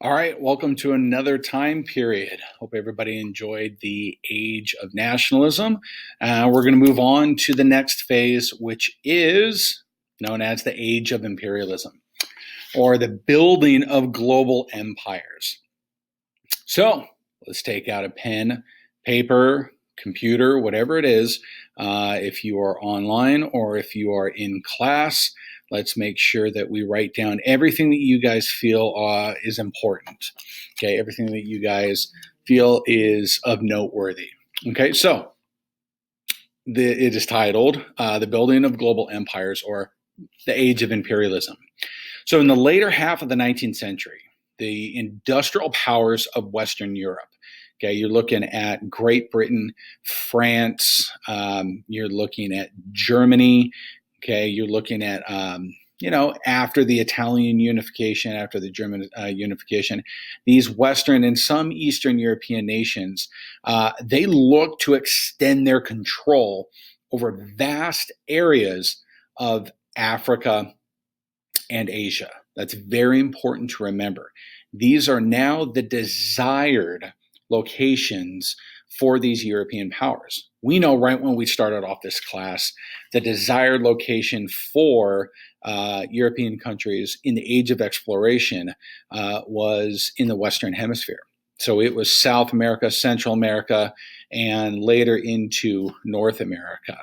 All right, welcome to another time period. Hope everybody enjoyed the Age of Nationalism. We're going to move on to the next phase, which is known as the Age of Imperialism, or the building of global empires. So let's take out a pen, paper, computer, whatever it is. If you are online or if you are in class, let's make sure that we write down everything that you guys feel is important. Okay, everything that you guys feel is of noteworthy. Okay, so it is titled The Building of Global Empires, or the Age of Imperialism. So in the later half of the 19th century, the industrial powers of Western Europe, okay, you're looking at Great Britain, France, you're looking at Germany, okay, you're looking at, after the Italian unification, after the German unification, these Western and some Eastern European nations, they look to extend their control over vast areas of Africa and Asia. That's very important to remember. These are now the desired locations for these European powers. We know right when we started off this class, the desired location for European countries in the age of exploration was in the Western Hemisphere. So it was South America, Central America, and later into North America.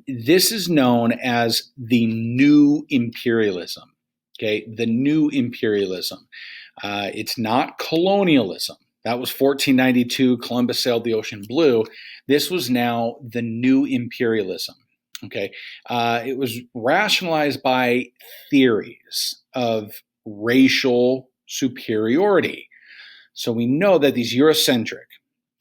This is known as the New Imperialism. Okay, the New Imperialism. It's not colonialism. That was 1492. Columbus sailed the ocean blue. This was now the New Imperialism. Okay, it was rationalized by theories of racial superiority. So we know that these Eurocentric,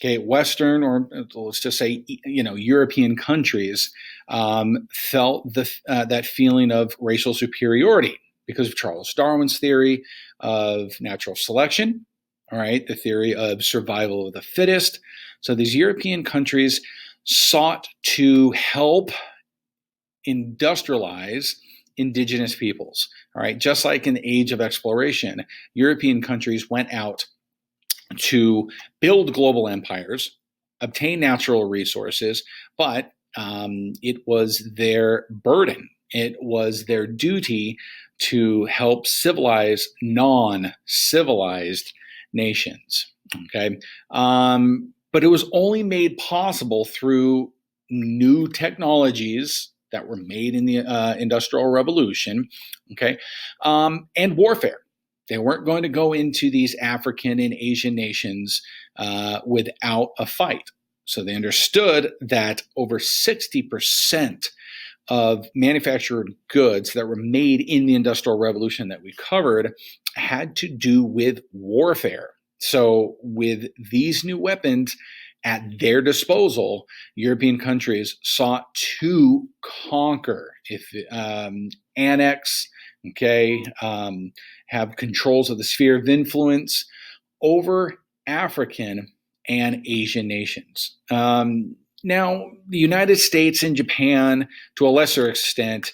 okay, Western, or let's just say, European countries felt that feeling of racial superiority because of Charles Darwin's theory of natural selection, all right, the theory of survival of the fittest. So these European countries sought to help industrialize indigenous peoples, all right, just like in the age of exploration, European countries went out to build global empires, obtain natural resources, but it was their burden. It was their duty to help civilize non-civilized nations. Okay, but it was only made possible through new technologies that were made in the Industrial Revolution. Okay, and warfare. They weren't going to go into these African and Asian nations without a fight. So they understood that over 60% of manufactured goods that were made in the Industrial Revolution that we covered had to do with warfare. So with these new weapons at their disposal, European countries sought to conquer, annex, okay, have controls of the sphere of influence over African and Asian nations. Now, the United States and Japan, to a lesser extent,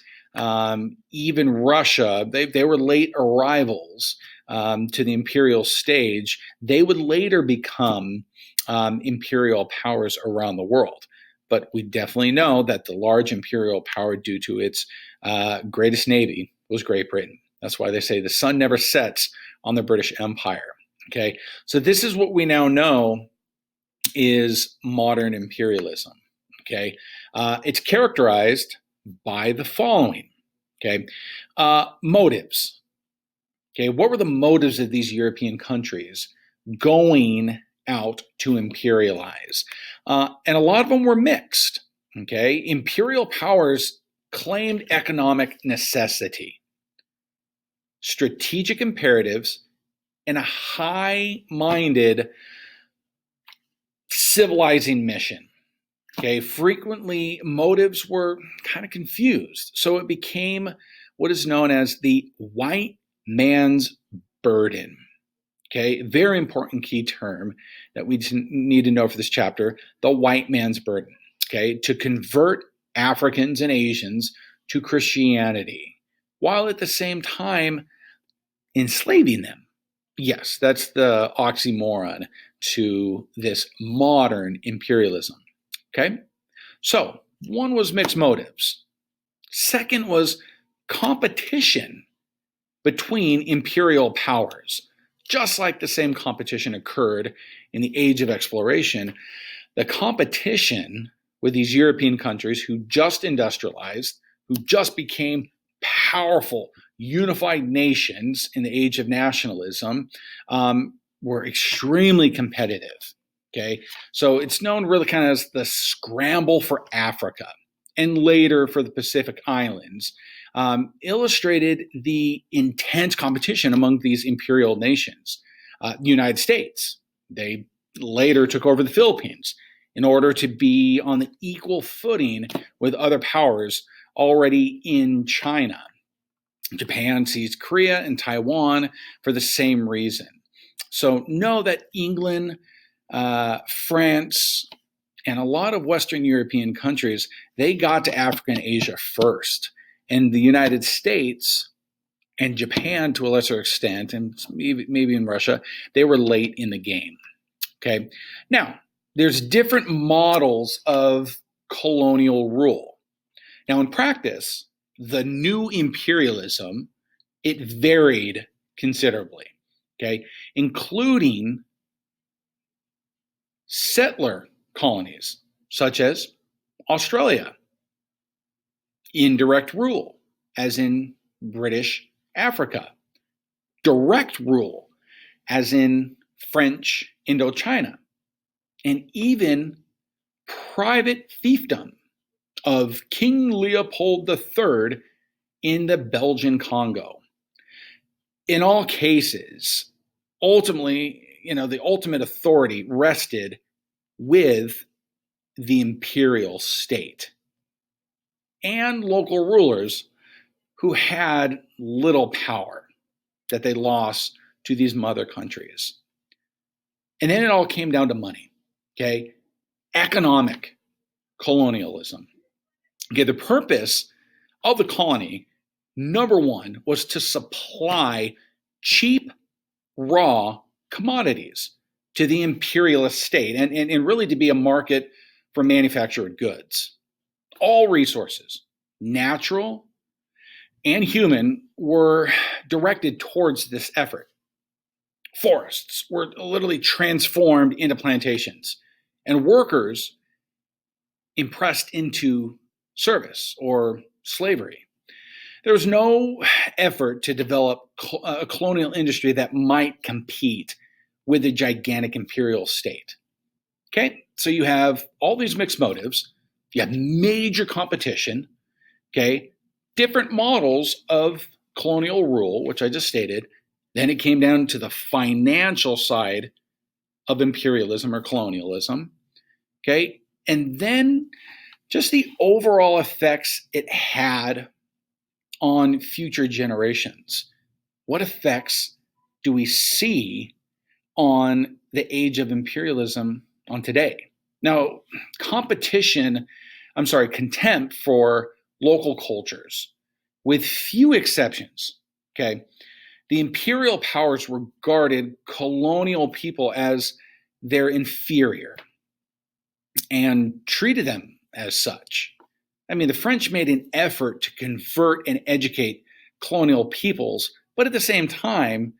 even Russia, they were late arrivals to the imperial stage. They would later become imperial powers around the world. But we definitely know that the large imperial power, due to its greatest navy, was Great Britain. That's why they say the sun never sets on the British Empire. Okay, so this is what we now know is modern imperialism. Okay, it's characterized by the following. Okay, motives. Okay, what were the motives of these European countries going out to imperialize? And a lot of them were mixed. Okay, imperial powers claimed economic necessity, strategic imperatives, and a high-minded civilizing mission. Okay, frequently motives were kind of confused. So it became what is known as the white man's burden. Okay, very important key term that we need to know for this chapter, the white man's burden. Okay, to convert Africans and Asians to Christianity, while at the same time enslaving them. Yes, that's the oxymoron to this modern imperialism. Okay? So, one was mixed motives. Second was competition between imperial powers. Just like the same competition occurred in the Age of Exploration, the competition with these European countries who just industrialized, who just became powerful, unified nations in the Age of Nationalism, were extremely competitive. Okay, so it's known really kind of as the scramble for Africa, and later for the Pacific Islands, illustrated the intense competition among these imperial nations. The United States, they later took over the Philippines in order to be on the equal footing with other powers already in China. Japan seized Korea and Taiwan for the same reason. So know that England, France, and a lot of Western European countries, they got to Africa and Asia first. And the United States and Japan, to a lesser extent, and maybe in Russia, they were late in the game. Okay. Now, there's different models of colonial rule. Now, in practice, the new imperialism, it varied considerably, okay, including settler colonies such as Australia, indirect rule, as in British Africa, direct rule, as in French Indochina, and even private fiefdom of King Leopold III in the Belgian Congo. In all cases, ultimately, the ultimate authority rested with the imperial state and local rulers who had little power that they lost to these mother countries. And then it all came down to money, okay? Economic colonialism. Okay, the purpose of the colony, number one, was to supply cheap, raw commodities to the imperialist state and really to be a market for manufactured goods. All resources, natural and human, were directed towards this effort. Forests were literally transformed into plantations, and workers impressed into service or slavery. There was no effort to develop a colonial industry that might compete with the gigantic imperial state. Okay, so you have all these mixed motives, you have major competition, okay, different models of colonial rule, which I just stated. Then it came down to the financial side of imperialism or colonialism, okay, and then just the overall effects it had on future generations. What effects do we see on the age of imperialism on today? Now, contempt for local cultures, with few exceptions, okay, the imperial powers regarded colonial people as their inferior and treated them as such. I mean, the French made an effort to convert and educate colonial peoples, but at the same time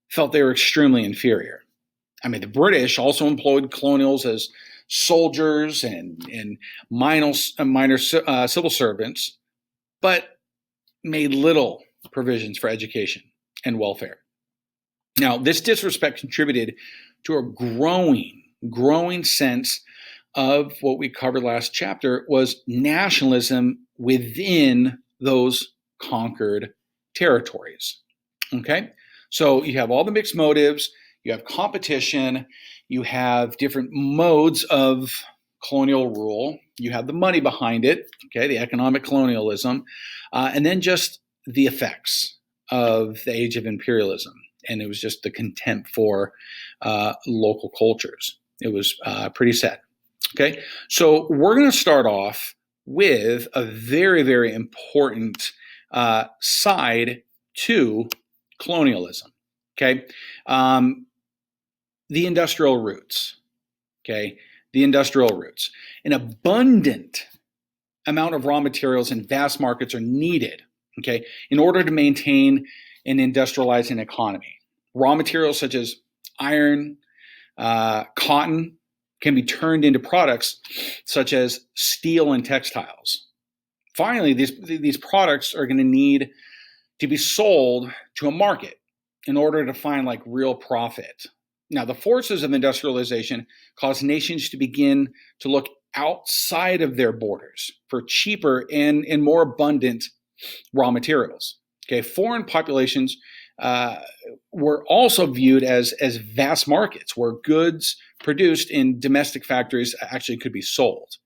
felt they were extremely inferior. I mean, the British also employed colonials as soldiers and minor civil servants, but made little provisions for education and welfare. Now, this disrespect contributed to a growing sense of what we covered last chapter was nationalism within those conquered territories. Okay? So you have all the mixed motives, you have competition, you have different modes of colonial rule, you have the money behind it, okay, the economic colonialism, and then just the effects of the age of imperialism. And it was just the contempt for local cultures. It was pretty sad. Okay, so we're going to start off with a very, very important side to colonialism. Okay. The industrial roots. Okay. The industrial roots. An abundant amount of raw materials in vast markets are needed, okay, in order to maintain an industrializing economy. Raw materials such as iron, cotton can be turned into products such as steel and textiles. Finally, these products are going to need to be sold to a market in order to find like real profit. Now, the forces of industrialization cause nations to begin to look outside of their borders for cheaper and more abundant raw materials. Okay, foreign populations were also viewed as vast markets where goods produced in domestic factories actually could be sold.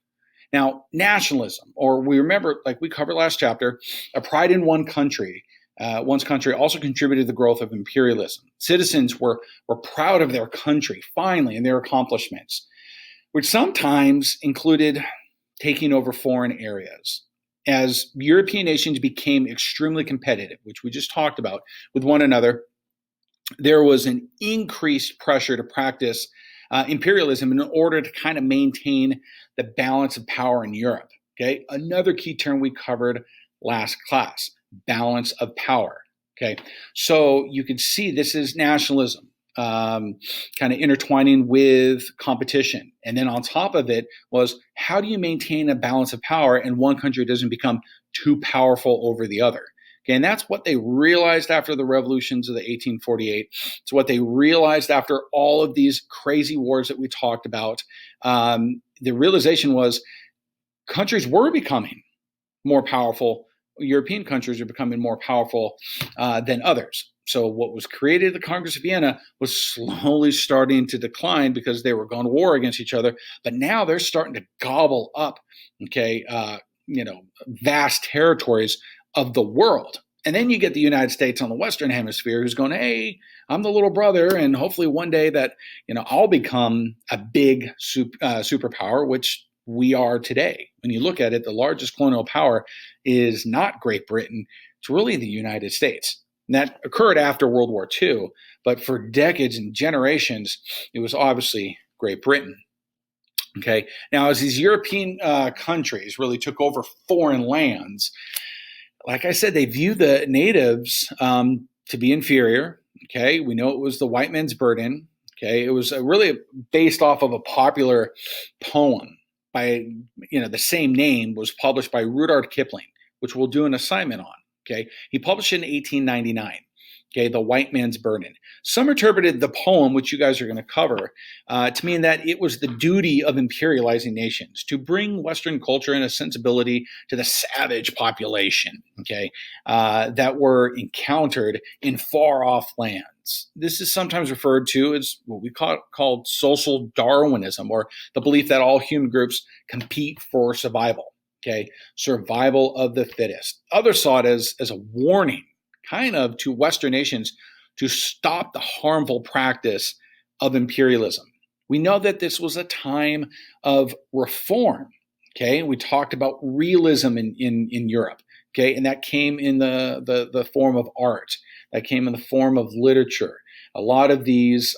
Now, nationalism, or we remember, like we covered last chapter, a pride in one's country also contributed to the growth of imperialism. Citizens were proud of their country, finally, and their accomplishments, which sometimes included taking over foreign areas. As European nations became extremely competitive, which we just talked about, with one another, there was an increased pressure to practice imperialism in order to kind of maintain the balance of power in Europe. Okay, another key term we covered last class: balance of power. Okay, so you can see this is nationalism, kind of intertwining with competition. And then on top of it was, how do you maintain a balance of power and one country doesn't become too powerful over the other? Okay, and that's what they realized after the revolutions of the 1848. It's what they realized after all of these crazy wars that we talked about. The realization was countries were becoming more powerful. European countries are becoming more powerful than others. So what was created at the Congress of Vienna was slowly starting to decline because they were going to war against each other. But now they're starting to gobble up, vast territories of the world. And then you get the United States on the Western Hemisphere who's going, hey, I'm the little brother, and hopefully one day that I'll become a big superpower, which we are today. When you look at it, the largest colonial power is not Great Britain. It's really the United States. And that occurred after World War II, but for decades and generations, it was obviously Great Britain. Okay. Now, as these European countries really took over foreign lands, like I said, they view the natives to be inferior. Okay. We know it was the white man's burden. Okay. It was really based off of a popular poem by, the same name, was published by Rudyard Kipling, which we'll do an assignment on. Okay. He published it in 1899. Okay, The White Man's Burden. Some interpreted the poem, which you guys are going to cover, to mean that it was the duty of imperializing nations to bring Western culture and a sensibility to the savage population, that were encountered in far-off lands. This is sometimes referred to as what we called social Darwinism, or the belief that all human groups compete for survival. Okay, survival of the fittest. Others saw it as a warning, kind of, to Western nations to stop the harmful practice of imperialism. We know that this was a time of reform. Okay, we talked about realism in Europe. Okay, and that came in the form of art. That came in the form of literature. A lot of these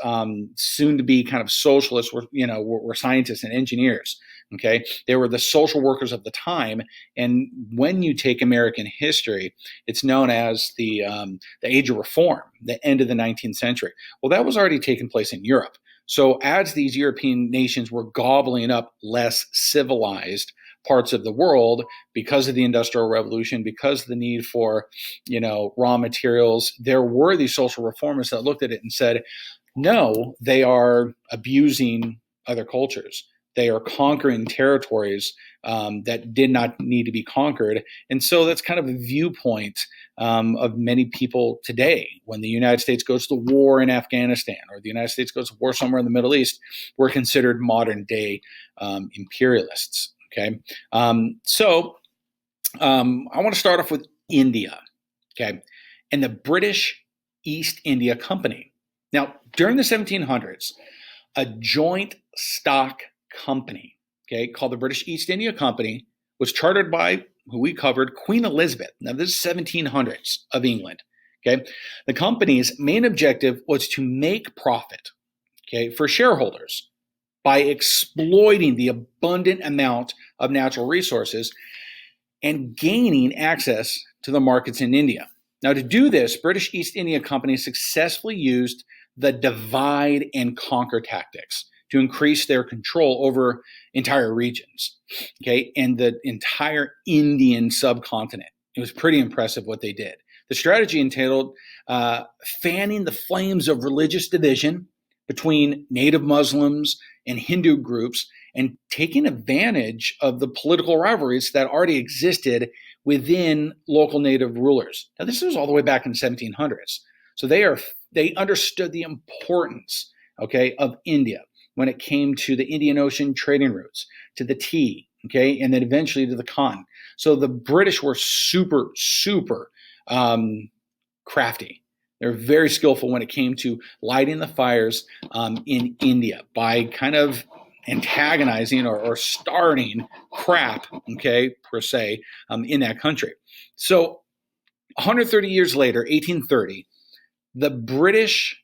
soon-to-be kind of socialists were scientists and engineers. Okay, they were the social workers of the time, and when you take American history, it's known as the Age of Reform, the end of the 19th century. Well, that was already taking place in Europe. So as these European nations were gobbling up less civilized parts of the world because of the Industrial Revolution, because of the need for, raw materials, there were these social reformers that looked at it and said, no, they are abusing other cultures. They are conquering territories that did not need to be conquered. And so that's kind of a viewpoint of many people today. When the United States goes to war in Afghanistan, or the United States goes to war somewhere in the Middle East, we're considered modern day imperialists. Okay. I want to start off with India. Okay. And the British East India Company. Now, during the 1700s, a joint stock company, called the British East India Company, was chartered by, who we covered, Queen Elizabeth. Now, this is 1700s of England. Okay, the company's main objective was to make profit, okay, for shareholders by exploiting the abundant amount of natural resources and gaining access to the markets in India. Now, to do this, British East India Company successfully used the divide and conquer tactics to increase their control over entire regions, okay, and the entire Indian subcontinent. It was pretty impressive what they did. The strategy entailed fanning the flames of religious division between native Muslims and Hindu groups and taking advantage of the political rivalries that already existed within local native rulers. Now, this was all the way back in the 1700s. So they understood the importance, okay, of India when it came to the Indian Ocean trading routes, to the tea, okay, and then eventually to the cotton. So the British were super crafty. They're very skillful when it came to lighting the fires in India by kind of antagonizing or starting crap, okay, per se, in that country. So 130 years later, 1830, the British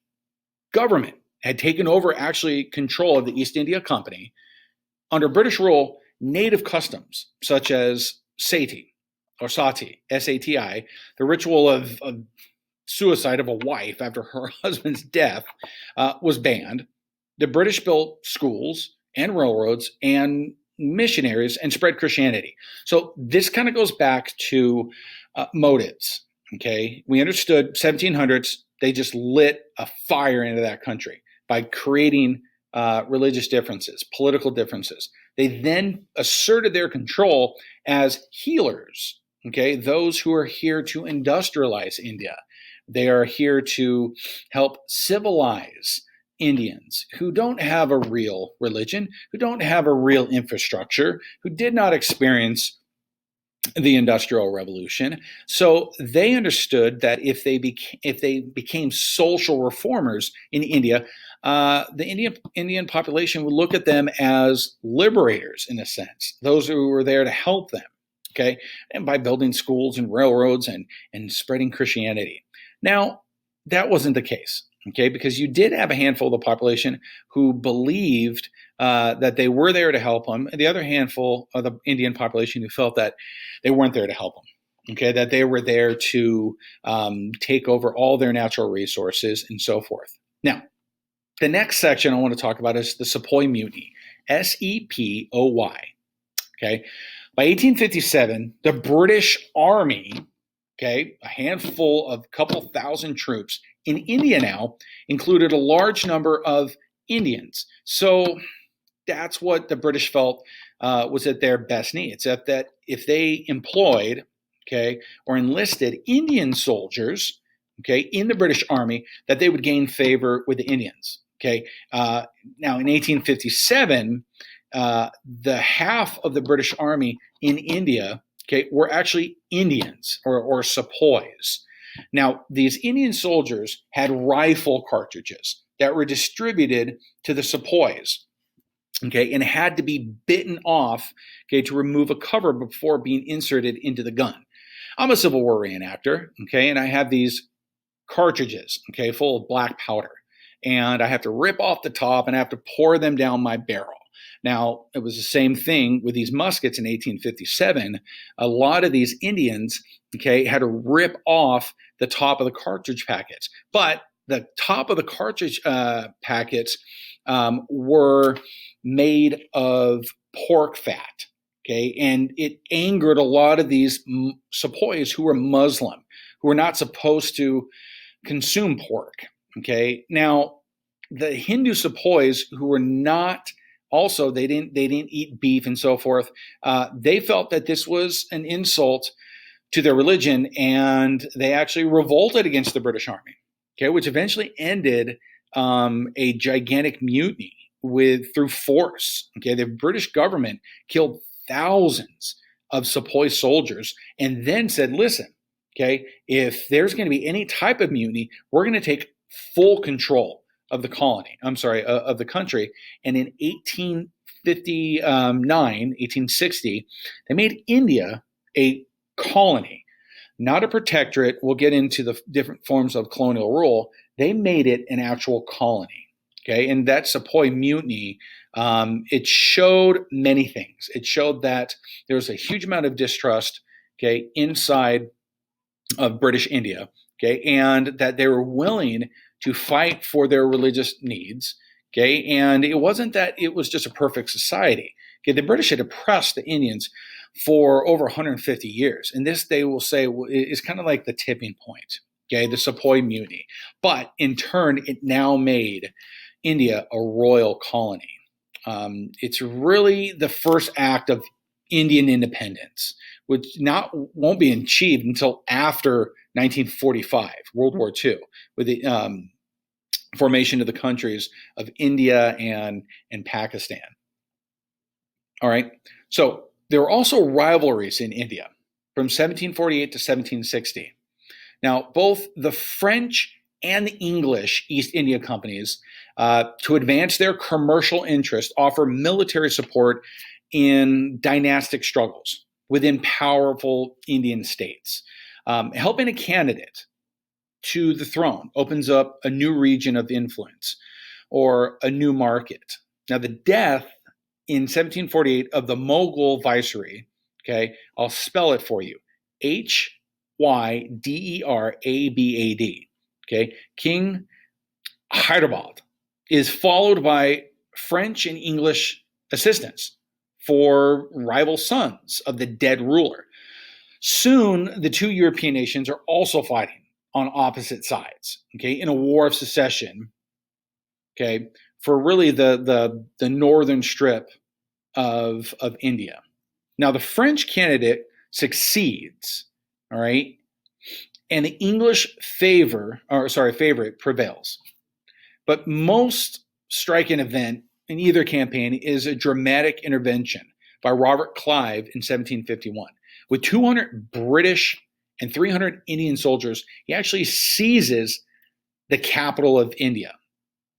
government had taken over actually control of the East India Company. Under British rule, native customs such as sati or sati, S-A-T-I, the ritual of suicide of a wife after her husband's death, was banned. The British built schools and railroads and missionaries and spread Christianity. So this kind of goes back to motives. Okay, we understood 1700s, they just lit a fire into that country by creating religious differences, political differences. They then asserted their control as healers, okay, those who are here to industrialize India. They are here to help civilize Indians who don't have a real religion, who don't have a real infrastructure, who did not experience the Industrial Revolution. So they understood that if they became social reformers in India, the Indian population would look at them as liberators in a sense, those who were there to help them, okay, and by building schools and railroads and spreading Christianity. Now, that wasn't the case, okay, because you did have a handful of the population who believed that they were there to help them, and the other handful of the Indian population who felt that they weren't there to help them, okay, that they were there to take over all their natural resources and so forth. Now, the next section I want to talk about is the Sepoy Mutiny, S-E-P-O-Y, okay. By 1857, the British Army, okay, a handful of couple thousand troops in India now included a large number of Indians. So that's what the British felt was at their best needs. That if they employed, okay, or enlisted Indian soldiers, okay, in the British Army, that they would gain favor with the Indians. Okay, now in 1857, the half of the British Army in India, okay, were actually Indians or sepoys. Now, these Indian soldiers had rifle cartridges that were distributed to the sepoys, okay, and had to be bitten off, okay, to remove a cover before being inserted into the gun. I'm a Civil War reenactor, okay, and I have these cartridges, okay, full of black powder, and I have to rip off the top and I have to pour them down my barrel. Now, it was the same thing with these muskets in 1857. A lot of these Indians, okay, had to rip off the top of the cartridge packets. But the top of the cartridge packets were made of pork fat, okay? And it angered a lot of these sepoys who were Muslim, who were not supposed to consume pork, okay? Now, the Hindu sepoys who were not also, they didn't eat beef and so forth. They felt that this was an insult to their religion, and they actually revolted against the British Army, okay, which eventually ended a gigantic mutiny through force. Okay, the British government killed thousands of sepoy soldiers, and then said, "Listen, okay, if there's going to be any type of mutiny, we're going to take full control of the colony, of the country." And in 1859, 1860, they made India a colony. not a protectorate. We'll get into the different forms of colonial rule. They made it an actual colony. Okay, and that Sepoy Mutiny, it showed many things. It showed that there was a huge amount of distrust, okay, inside of British India, okay, and that they were willing to fight for their religious needs, okay, and it wasn't that it was just a perfect society. Okay, the British had oppressed the Indians for over 150 years, and this they will say is kind of like the tipping point, okay, the Sepoy Mutiny. But in turn, it now made India a royal colony. It's really the first act of Indian independence, which won't be achieved until after 1945, World War II, with the formation of the countries of India and Pakistan. All right. So there were also rivalries in India from 1748 to 1760. Now, both the French and the English East India companies, to advance their commercial interest, offer military support in dynastic struggles within powerful Indian states. Helping a candidate to the throne opens up a new region of influence or a new market. Now, the death in 1748 of the Mughal viceroy, okay, I'll spell it for you, Hyderabad, okay, King Hyderabad, is followed by French and English assistance for rival sons of the dead ruler. Soon, the two European nations are also fighting on opposite sides, okay, in a war of secession, okay, for really the northern strip of India. Now, the French candidate succeeds, all right, and the English favorite prevails. But most striking event in either campaign is a dramatic intervention by Robert Clive in 1751. With 200 British and 300 Indian soldiers, he actually seizes the capital of India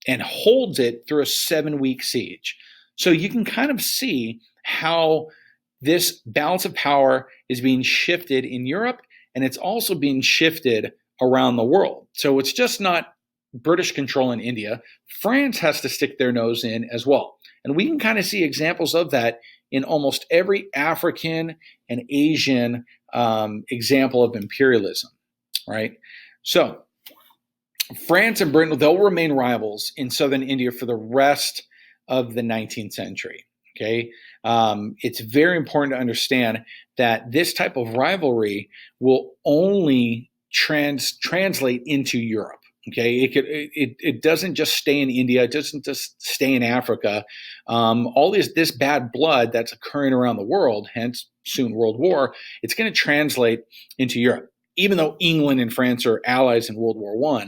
and holds it through a 7-week siege. So you can kind of see how this balance of power is being shifted in Europe, and it's also being shifted around the world. So it's just not British control in India. France has to stick their nose in as well. And we can kind of see examples of that in almost every African and Asian example of imperialism, right? So France and Britain, they'll remain rivals in southern India for the rest of the 19th century. Okay, it's very important to understand that this type of rivalry will only translate into Europe. Okay, it doesn't just stay in India. It doesn't just stay in Africa. All this bad blood that's occurring around the world, hence soon World War, it's going to translate into Europe. Even though England and France are allies in World War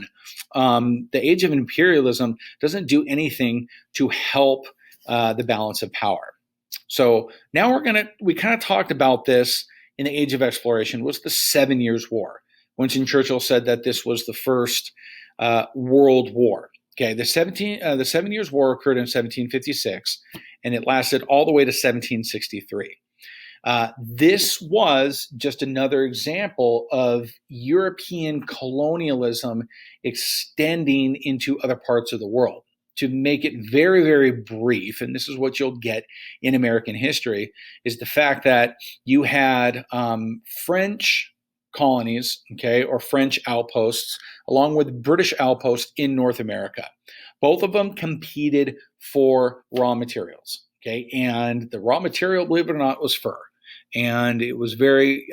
I, the Age of Imperialism doesn't do anything to help the balance of power. So now we kind of talked about this in the Age of Exploration, was the 7 Years' War. Winston Churchill said that this was the first World War. Okay, the 7 Years' War occurred in 1756, and it lasted all the way to 1763. This was just another example of European colonialism extending into other parts of the world. To make it very, very brief, and this is what you'll get in American history, is the fact that you had French colonies, okay, or French outposts, along with British outposts in North America. Both of them competed for raw materials, okay, and the raw material, believe it or not, was fur. And it was very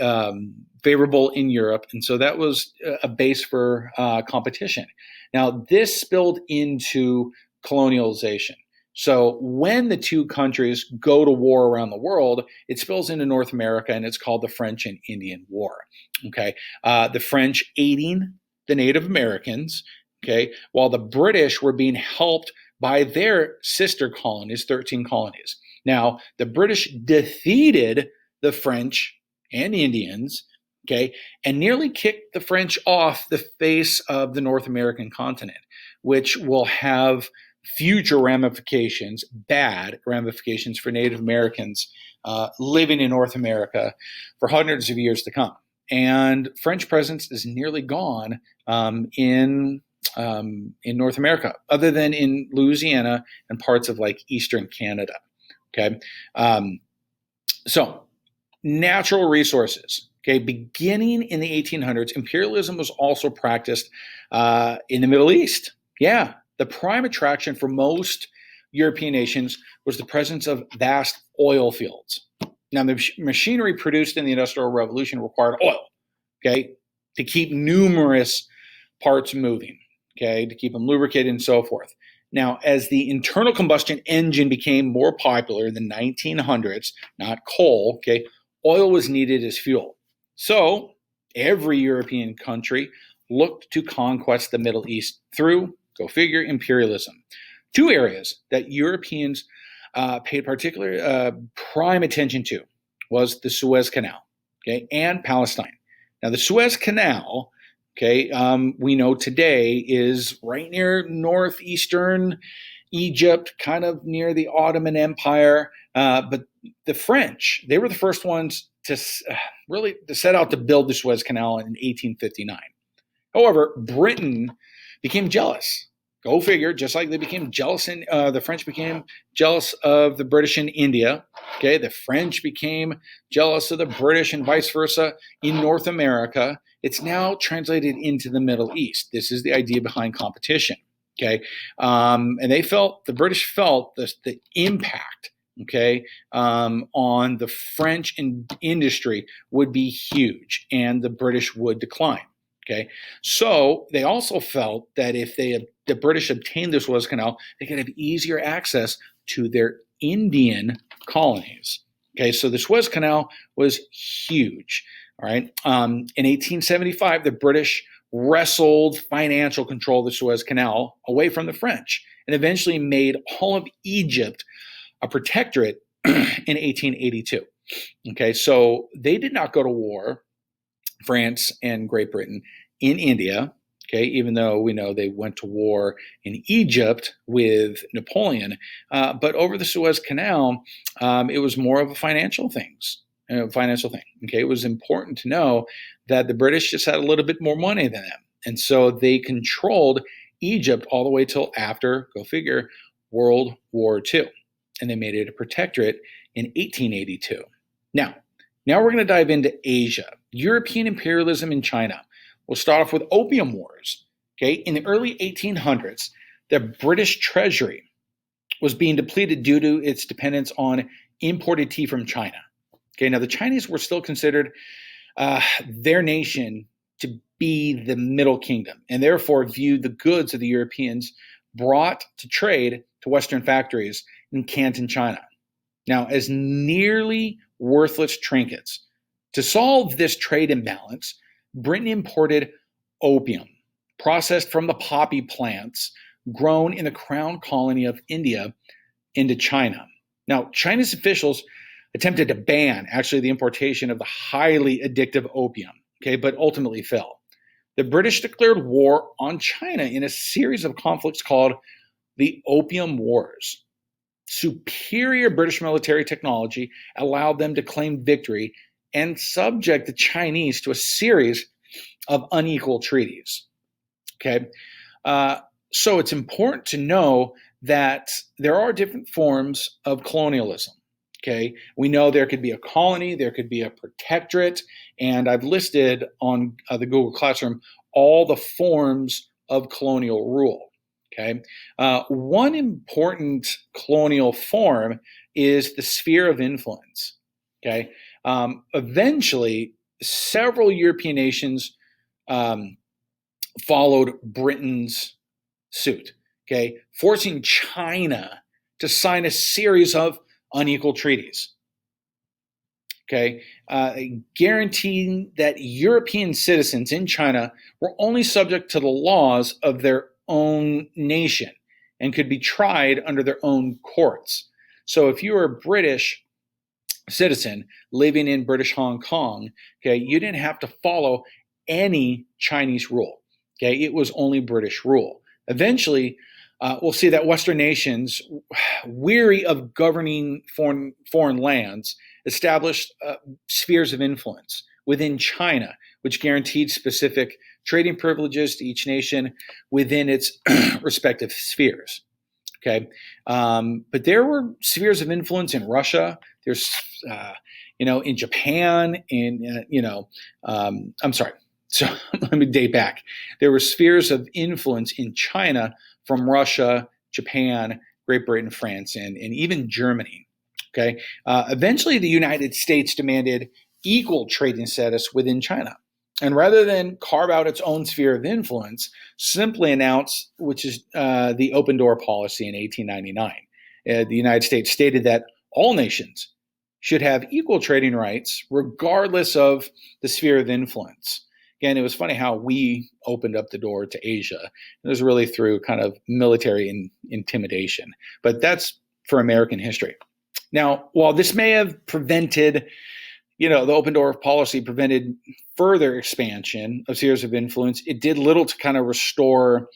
favorable in Europe. And so that was a base for competition. Now, this spilled into colonialization. So when the two countries go to war around the world, it spills into North America, and it's called the French and Indian War. Okay, the French aiding the Native Americans, okay, while the British were being helped by their sister colonies, 13 colonies. Now, the British defeated the French and Indians, okay, and nearly kicked the French off the face of the North American continent, which will have future ramifications, bad ramifications for Native Americans living in North America for hundreds of years to come. and French presence is nearly gone in North America, other than in Louisiana and parts of like Eastern Canada. Okay, so natural resources. Okay, beginning in the 1800s, imperialism was also practiced in the Middle East. Yeah, the prime attraction for most European nations was the presence of vast oil fields. Now, the machinery produced in the Industrial Revolution required oil, okay, to keep numerous parts moving, okay, to keep them lubricated and so forth. Now, as the internal combustion engine became more popular in the 1900s, not coal, okay, oil was needed as fuel. So every European country looked to conquest the Middle East through, go figure, imperialism. Two areas that Europeans paid particular prime attention to was the Suez Canal, okay, and Palestine. Now, the Suez Canal, okay, we know today is right near northeastern Egypt, kind of near the Ottoman Empire. But the French, they were the first ones to really to set out to build the Suez Canal in 1859. However, Britain became jealous. Go figure, just like they became jealous in the French became jealous of the British in India. Okay, the French became jealous of the British and vice versa in North America. It's now translated into the Middle East. This is the idea behind competition. Okay, and the British felt the impact, okay, on the French industry would be huge, and the British would decline. Okay, so they also felt that if the British obtained the Suez Canal, they could have easier access to their Indian colonies. Okay, so the Suez Canal was huge. All right, in 1875, the British wrestled financial control of the Suez Canal away from the French and eventually made all of Egypt a protectorate in 1882. Okay, so they did not go to war, France and Great Britain, in India, okay, even though we know they went to war in Egypt with Napoleon. But over the Suez Canal, it was more of a financial thing. Okay, it was important to know that the British just had a little bit more money than them. And so they controlled Egypt all the way till after, go figure, World War II. And they made it a protectorate in 1882. Now we're going to dive into Asia. European imperialism in China. We'll start off with Opium Wars. Okay, in the early 1800s, the British Treasury was being depleted due to its dependence on imported tea from China. Okay, now the Chinese were still considered their nation to be the Middle Kingdom, and therefore viewed the goods of the Europeans brought to trade to Western factories in Canton, China, now as nearly worthless trinkets. To solve this trade imbalance, Britain imported opium, processed from the poppy plants grown in the crown colony of India, into China. Now, China's officials attempted to ban actually the importation of the highly addictive opium, okay, but ultimately fell. The British declared war on China in a series of conflicts called the Opium Wars. Superior British military technology allowed them to claim victory and subject the Chinese to a series of unequal treaties. Okay, so it's important to know that there are different forms of colonialism. Okay, we know there could be a colony, there could be a protectorate, and I've listed on the Google Classroom all the forms of colonial rule. Okay, one important colonial form is the sphere of influence. Okay, eventually, several European nations followed Britain's suit, okay, forcing China to sign a series of unequal treaties, okay, guaranteeing that European citizens in China were only subject to the laws of their own nation and could be tried under their own courts. So if you were a British citizen living in British Hong Kong, okay, you didn't have to follow any Chinese rule. Okay, it was only British rule. Eventually, we'll see that Western nations, weary of governing foreign lands, established spheres of influence within China, which guaranteed specific trading privileges to each nation within its respective spheres. Okay, but there were spheres of influence in Russia. There's, in Japan, and I'm sorry. So let me date back. There were spheres of influence in China from Russia, Japan, Great Britain, France, and even Germany. Okay, eventually the United States demanded equal trading status within China. And rather than carve out its own sphere of influence, simply announced, which is the open door policy in 1899. The United States stated that all nations should have equal trading rights regardless of the sphere of influence. Again, it was funny how we opened up the door to Asia. It was really through kind of military intimidation. But that's for American history. Now, while this may have prevented the open door policy prevented further expansion of spheres of influence, it did little to kind of restore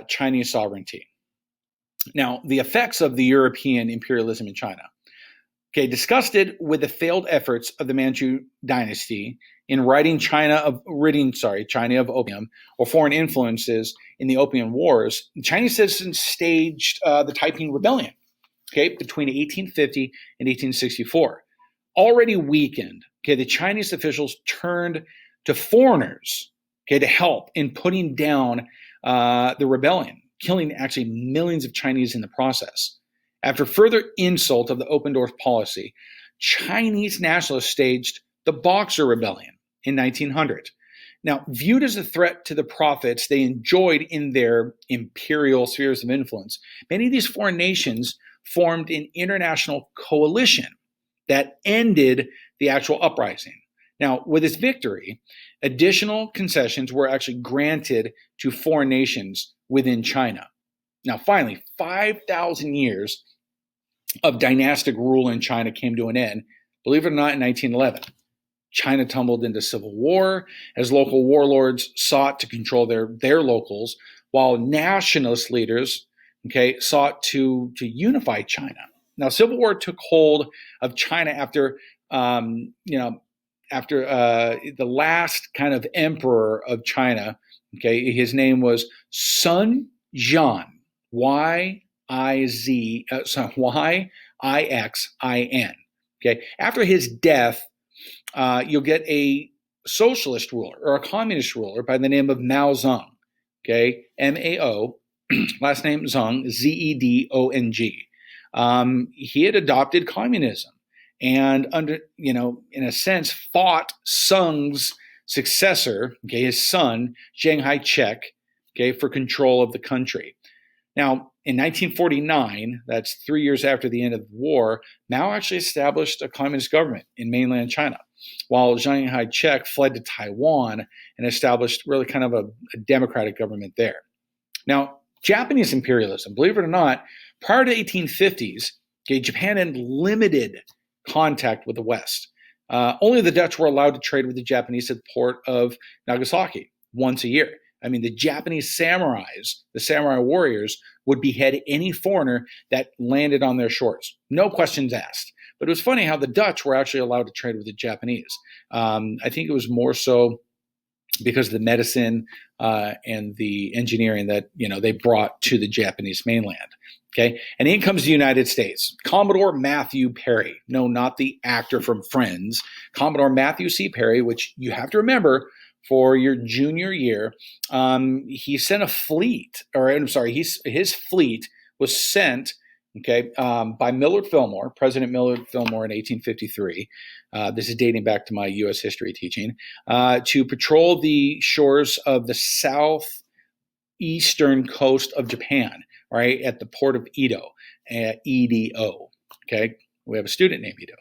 Chinese sovereignty. Now, the effects of the European imperialism in China. Okay, disgusted with the failed efforts of the Manchu dynasty in ridding China of opium or foreign influences in the Opium Wars, Chinese citizens staged the Taiping Rebellion, between 1850 and 1864. Already weakened, the Chinese officials turned to foreigners, to help in putting down the rebellion, killing actually millions of Chinese in the process. After further insult of the open doors policy, Chinese nationalists staged the Boxer Rebellion in 1900. Now, viewed as a threat to the profits they enjoyed in their imperial spheres of influence, many of these foreign nations formed an international coalition that ended the actual uprising. Now, with its victory, additional concessions were actually granted to foreign nations within China. Now, finally, 5,000 years of dynastic rule in China came to an end, believe it or not, in 1911. China tumbled into civil war as local warlords sought to control their locals, while nationalist leaders, sought to unify China. Now, civil war took hold of China after the last kind of emperor of China. His name was Sun Jian, Yixin. After his death, you'll get a socialist ruler or a communist ruler by the name of Mao Zedong. M-A-O, last name Zong, Z-E-D-O-N-G. He had adopted communism and in a sense, fought Sung's successor, his son, Chiang Kai-shek, for control of the country. Now, in 1949, that's 3 years after the end of the war, Mao actually established a communist government in mainland China, while Chiang Kai-shek fled to Taiwan and established really kind of a democratic government there. Now, Japanese imperialism, believe it or not, prior to the 1850s, Japan had limited contact with the West. Only the Dutch were allowed to trade with the Japanese at the port of Nagasaki once a year. I mean, the Japanese samurais, the samurai warriors, would behead any foreigner that landed on their shores. No questions asked. But it was funny how the Dutch were actually allowed to trade with the Japanese. I think it was more so because of the medicine and the engineering that they brought to the Japanese mainland. And in comes the United States. Commodore Matthew Perry. No, not the actor from Friends. Commodore Matthew C. Perry, which you have to remember for your junior year. He sent a fleet, his fleet was sent by Millard Fillmore, President Millard Fillmore in 1853. This is dating back to my U.S. history teaching, to patrol the shores of the southeastern coast of Japan, right, at the port of Edo, E-D-O, We have a student named Edo.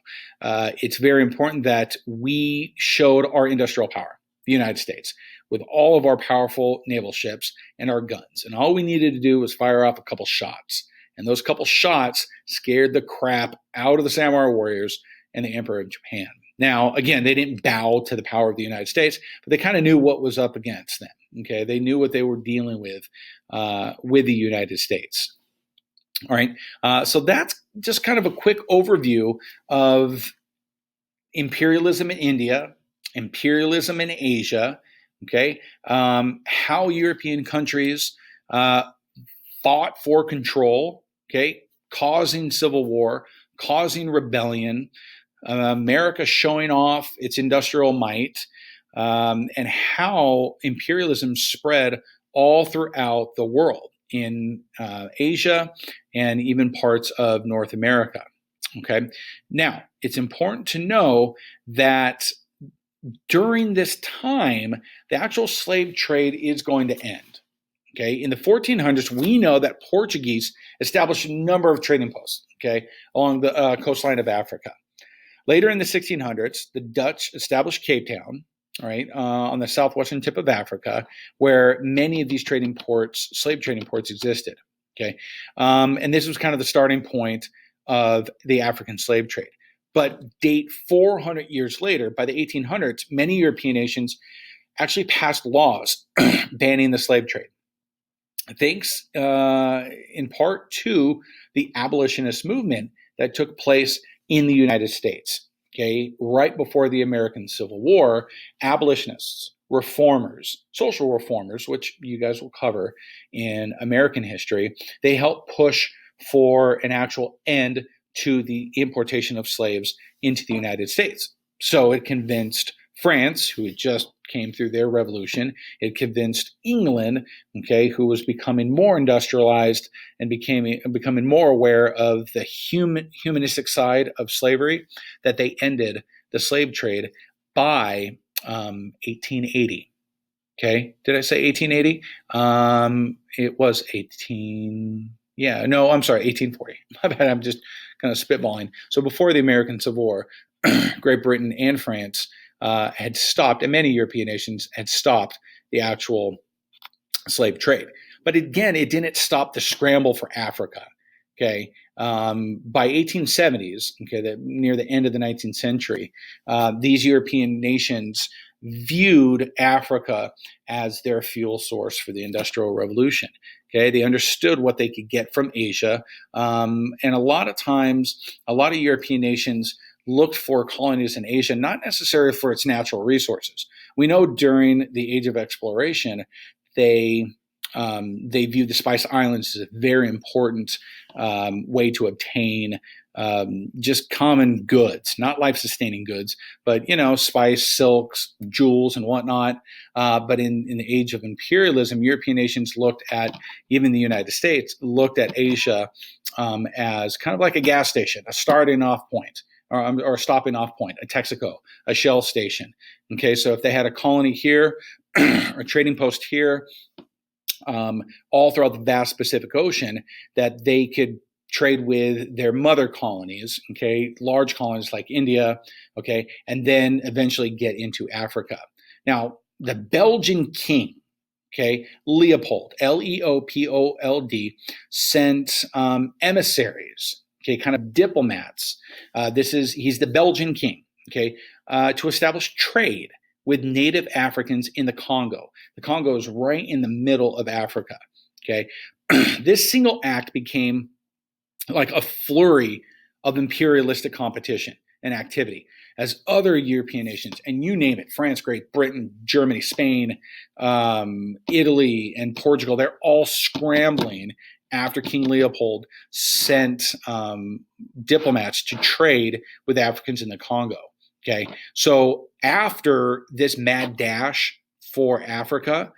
It's very important that we showed our industrial power, the United States, with all of our powerful naval ships and our guns. And all we needed to do was fire off a couple shots. And those couple shots scared the crap out of the samurai warriors and the Emperor of Japan. Now, again, they didn't bow to the power of the United States, but they kind of knew what was up against them. They knew what they were dealing with the United States. All right. So that's just kind of a quick overview of imperialism in India imperialism in Asia, okay, how European countries fought for control, okay, causing civil war, causing rebellion, America showing off its industrial might, and how imperialism spread all throughout the world in Asia and even parts of North America. Okay. Now, it's important to know that during this time, the actual slave trade is going to end. Okay, in the 1400s, we know that Portuguese established a number of trading posts, okay, along the coastline of Africa. Later in the 1600s, the Dutch established Cape Town, right, on the southwestern tip of Africa, where many of these trading ports, slave trading ports, existed. Okay, and this was kind of the starting point of the African slave trade. But date 400 years later, by the 1800s, many European nations actually passed laws banning the slave trade. Thanks in part to the abolitionist movement that took place in the United States. Okay, right before the American Civil War, abolitionists, reformers, social reformers, which you guys will cover in American history, they helped push for an actual end to the importation of slaves into the United States. So it convinced France, who had just came through their revolution, it convinced England, okay, who was becoming more industrialized and becoming more aware of the humanistic side of slavery, that they ended the slave trade by 1880. Okay, did I say 1880? It was 1840. My bad, I'm just kind of spitballing. So before the American Civil War, Great Britain and France had stopped, and many European nations had stopped the actual slave trade. But again, it didn't stop the scramble for Africa. Okay, by 1870s, okay, near the end of the 19th century, these European nations viewed Africa as their fuel source for the Industrial Revolution. Okay, they understood what they could get from Asia, and a lot of times, a lot of European nations looked for colonies in Asia, not necessarily for its natural resources. We know during the Age of Exploration, they viewed the Spice Islands as a very important way to obtain just common goods, not life-sustaining goods, but, spice, silks, jewels, and whatnot. But in the Age of Imperialism, European nations looked at, even the United States, looked at Asia as kind of like a gas station, a starting off point. Or a stopping off point, a Texaco, a Shell station. Okay, so if they had a colony here, a trading post here, all throughout the vast Pacific Ocean, that they could trade with their mother colonies, okay, large colonies like India, okay, and then eventually get into Africa. Now, the Belgian king, okay, Leopold, Leopold, sent emissaries, okay, kind of diplomats. He's the Belgian king, okay, to establish trade with native Africans in the Congo. The Congo is right in the middle of Africa, okay. This single act became like a flurry of imperialistic competition and activity as other European nations, and you name it, France, Great Britain, Germany, Spain, Italy, and Portugal, they're all scrambling after King Leopold sent diplomats to trade with Africans in the Congo. Okay, so after this mad dash for Africa,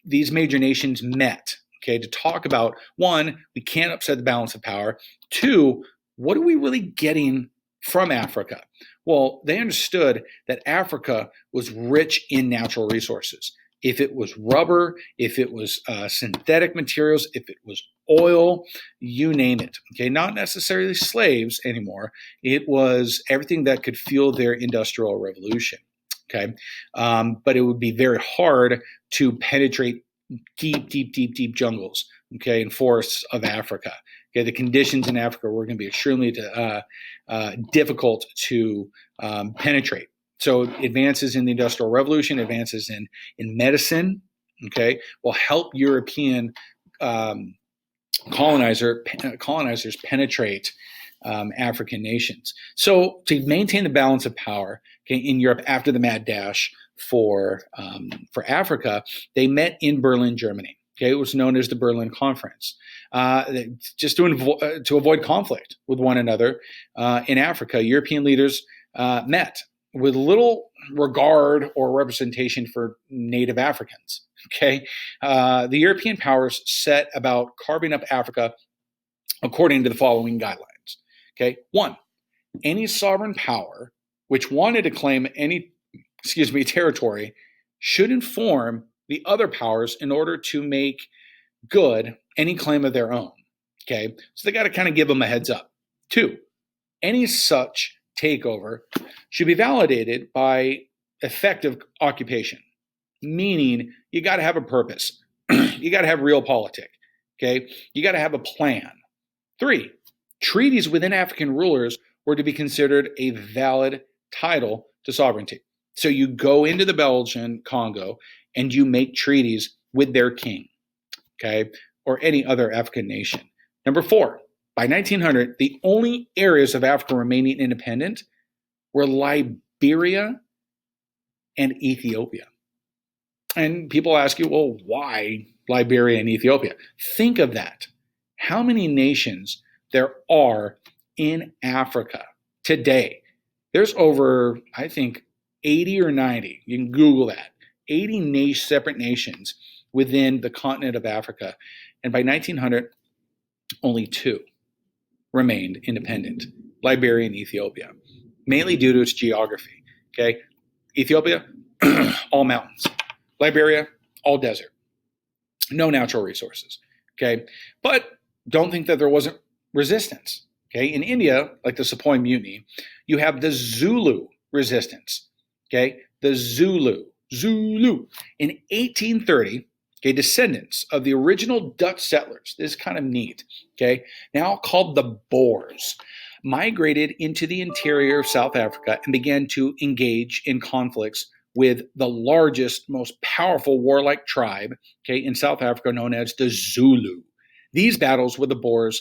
these major nations met, okay, to talk about, one, we can't upset the balance of power. Two, what are we really getting from Africa? Well, they understood that Africa was rich in natural resources. If it was rubber, if it was synthetic materials, if it was oil, you name it. Okay, not necessarily slaves anymore. It was everything that could fuel their industrial revolution. Okay, but it would be very hard to penetrate deep jungles, okay, and forests of Africa. Okay, the conditions in Africa were going to be extremely difficult to penetrate. So advances in the Industrial Revolution, advances in medicine, okay, will help European colonizers penetrate African nations. So to maintain the balance of power, okay, in Europe after the mad dash for Africa, they met in Berlin, Germany. Okay, it was known as the Berlin Conference, just to avoid conflict with one another in Africa. European leaders met with little regard or representation for native Africans. Okay, the European powers set about carving up Africa according to the following guidelines. Okay, one, any sovereign power which wanted to claim any, territory should inform the other powers in order to make good any claim of their own. Okay, so they got to kind of give them a heads up. Two, any such takeover should be validated by effective occupation, meaning you got to have a purpose. You got to have real politics. Okay, you got to have a plan. Three, treaties within African rulers were to be considered a valid title to sovereignty. So you go into the Belgian Congo and you make treaties with their king, okay, or any other African nation. Number four, by 1900, the only areas of Africa remaining independent were Liberia and Ethiopia. And people ask you, well, why Liberia and Ethiopia? Think of that. How many nations there are in Africa today? There's over, I think, 80 or 90. You can Google that. 80 separate nations within the continent of Africa. And by 1900, only two remained independent, Liberia and Ethiopia, mainly due to its geography. Okay, Ethiopia, all mountains. Liberia, all desert. No natural resources. Okay, but don't think that there wasn't resistance. Okay, in India, like the Sepoy Mutiny, you have the Zulu resistance. Okay, the Zulu. In 1830, okay, descendants of the original Dutch settlers, this is kind of neat, okay, now called the Boers, migrated into the interior of South Africa and began to engage in conflicts with the largest, most powerful warlike tribe, okay, in South Africa known as the Zulu. These battles with the Boer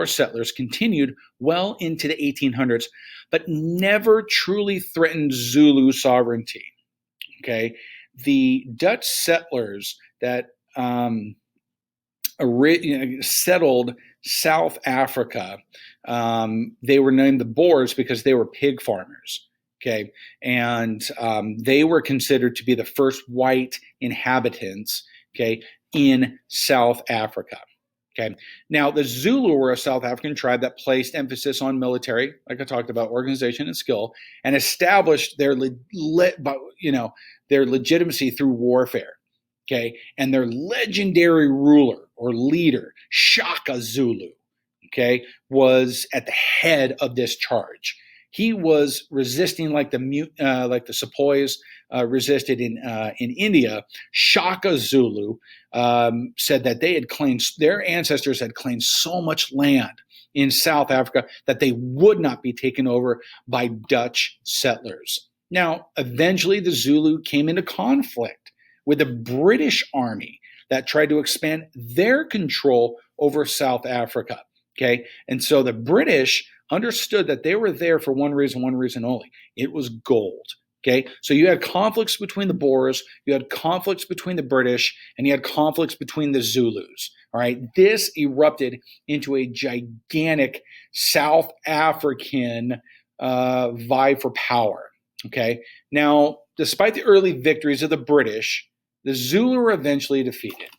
settlers continued well into the 1800s, but never truly threatened Zulu sovereignty. Okay, the Dutch settlers that settled South Africa, they were named the Boers because they were pig farmers. Okay, and they were considered to be the first white inhabitants. Okay, in South Africa. Okay. Now, the Zulu were a South African tribe that placed emphasis on military, like I talked about, organization and skill, and established their legitimacy through warfare. Okay, and their legendary ruler or leader, Shaka Zulu, okay, was at the head of this charge. He was resisting like the Sepoys resisted in India. Shaka Zulu said that their ancestors had claimed so much land in South Africa that they would not be taken over by Dutch settlers. Now, eventually the Zulu came into conflict with the British Army that tried to expand their control over South Africa. Okay, and so the British understood that they were there for one reason only. It was gold. Okay, so you had conflicts between the Boers, you had conflicts between the British, and you had conflicts between the Zulus. All right, this erupted into a gigantic South African vie for power. Okay, now, despite the early victories of the British, the Zulu were eventually defeated,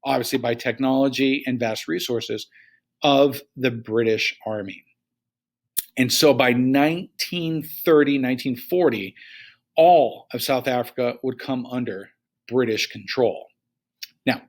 obviously by technology and vast resources of the British Army. And so by 1930, 1940, all of South Africa would come under British control. Now,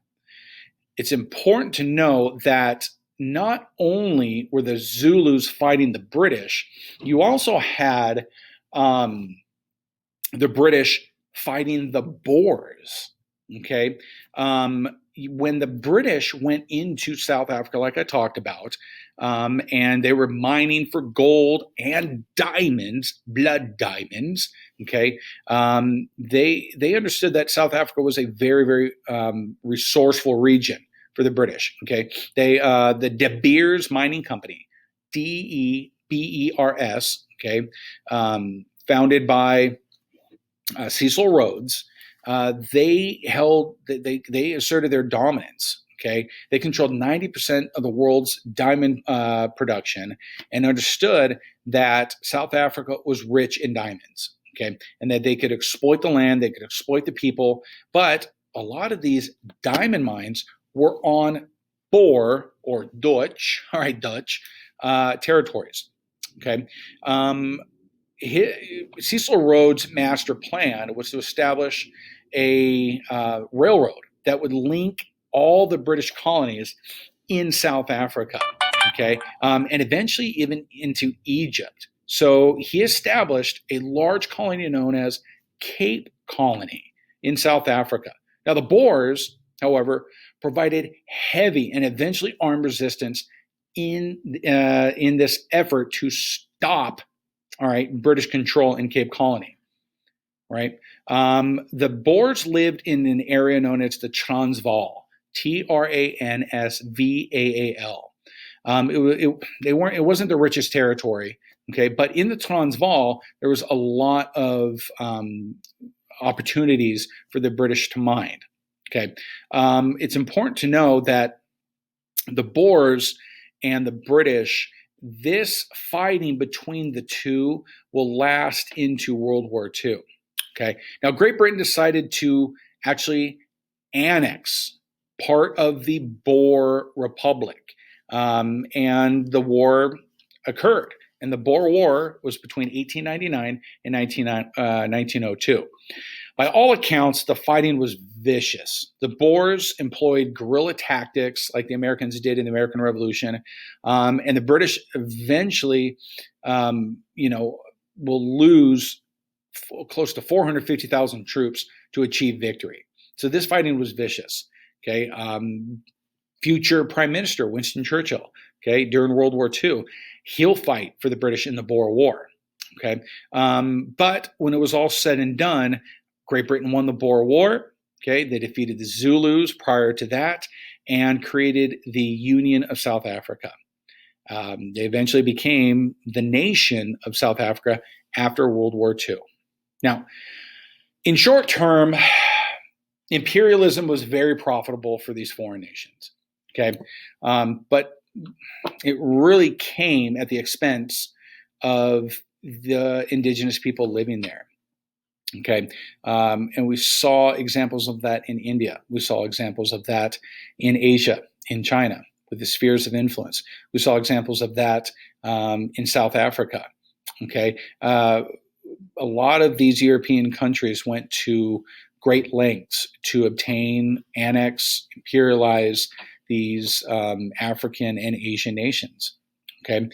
it's important to know that not only were the Zulus fighting the British, you also had the British fighting the Boers. Okay, when the British went into South Africa, like I talked about, and they were mining for gold and diamonds, blood diamonds. Okay, they understood that South Africa was a very, very resourceful region for the British. Okay, the De Beers Mining Company Debers, okay, founded by Cecil Rhodes. They asserted their dominance. Okay, they controlled 90% of the world's diamond production, and understood that South Africa was rich in diamonds. Okay, and that they could exploit the land, they could exploit the people, but a lot of these diamond mines were on Boer or Dutch, all right, Dutch territories. Okay, Cecil Rhodes' master plan was to establish a railroad that would link all the British colonies in South Africa, okay, and eventually even into Egypt. So he established a large colony known as Cape Colony in South Africa. Now, the Boers, however, provided heavy and eventually armed resistance in this effort to stop, all right, British control in Cape Colony, right? The Boers lived in an area known as the Transvaal, Transvaal. It wasn't the richest territory, okay, but in the Transvaal there was a lot of opportunities for the British to mine. Okay, it's important to know that the Boers and the British, this fighting between the two will last into World War II. Okay. Now, Great Britain decided to actually annex part of the Boer Republic, and the war occurred. And the Boer War was between 1899 and 1902. By all accounts, the fighting was vicious. The Boers employed guerrilla tactics like the Americans did in the American Revolution, and the British eventually, will lose close to 450,000 troops to achieve victory. So this fighting was vicious. Okay, future Prime Minister Winston Churchill, okay, during World War II, he'll fight for the British in the Boer War. Okay, but when it was all said and done, Great Britain won the Boer War. Okay, they defeated the Zulus prior to that and created the Union of South Africa. They eventually became the nation of South Africa after World War II. Now, in short term, imperialism was very profitable for these foreign nations. Okay, but it really came at the expense of the indigenous people living there. Okay, and we saw examples of that in India. We saw examples of that in Asia, in China, with the spheres of influence. We saw examples of that in South Africa. Okay, a lot of these European countries went to great lengths to obtain, annex, imperialize these African and Asian nations. Okay,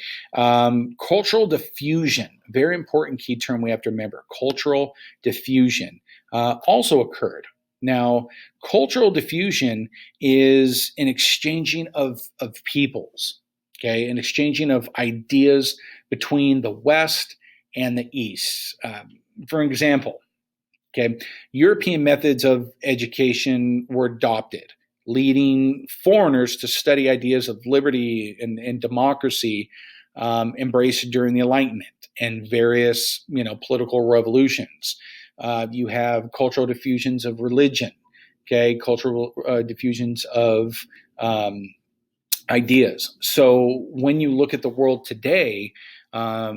cultural diffusion, very important key term we have to remember. Cultural diffusion also occurred. Now, cultural diffusion is an exchanging of peoples, okay, an exchanging of ideas between the West and the East. For example, okay, European methods of education were adopted, leading foreigners to study ideas of liberty and democracy embraced during the Enlightenment and various, political revolutions. You have cultural diffusions of religion, okay, cultural diffusions of ideas. So when you look at the world today, a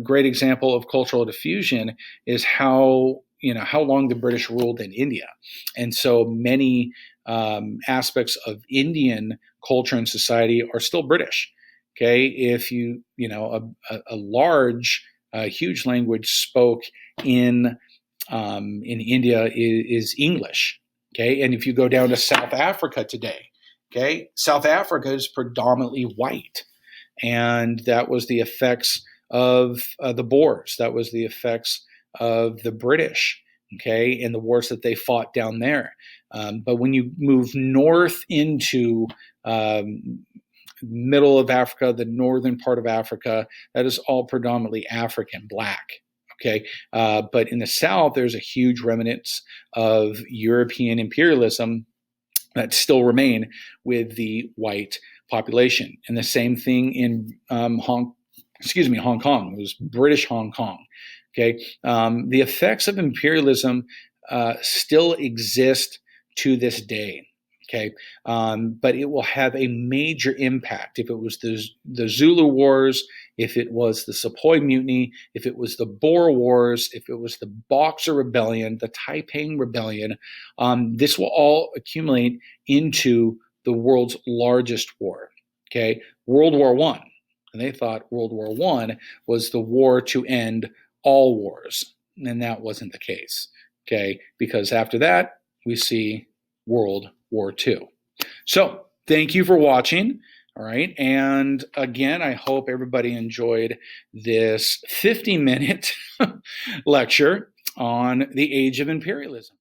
great example of cultural diffusion is how long the British ruled in India, and so many aspects of Indian culture and society are still British. Okay, if a large, huge language spoke in India is English. Okay, and if you go down to South Africa today, okay, South Africa is predominantly white, and that was the effects of the Boers. That was the effects of the British, okay, and the wars that they fought down there. But when you move north into middle of Africa, the northern part of Africa, that is all predominantly African, black. Okay, but in the south, there's a huge remnants of European imperialism that still remain with the white population. And the same thing in Hong Kong. It was British Hong Kong. Okay, the effects of imperialism still exist to this day. Okay, but it will have a major impact. If it was the Zulu Wars, if it was the Sepoy Mutiny, if it was the Boer Wars, if it was the Boxer Rebellion, the Taiping Rebellion, this will all accumulate into the world's largest war. Okay, World War I. And they thought World War I was the war to end all wars. And that wasn't the case. Okay, because after that, we see World War II. So thank you for watching. All right. And again, I hope everybody enjoyed this 50-minute lecture on the Age of Imperialism.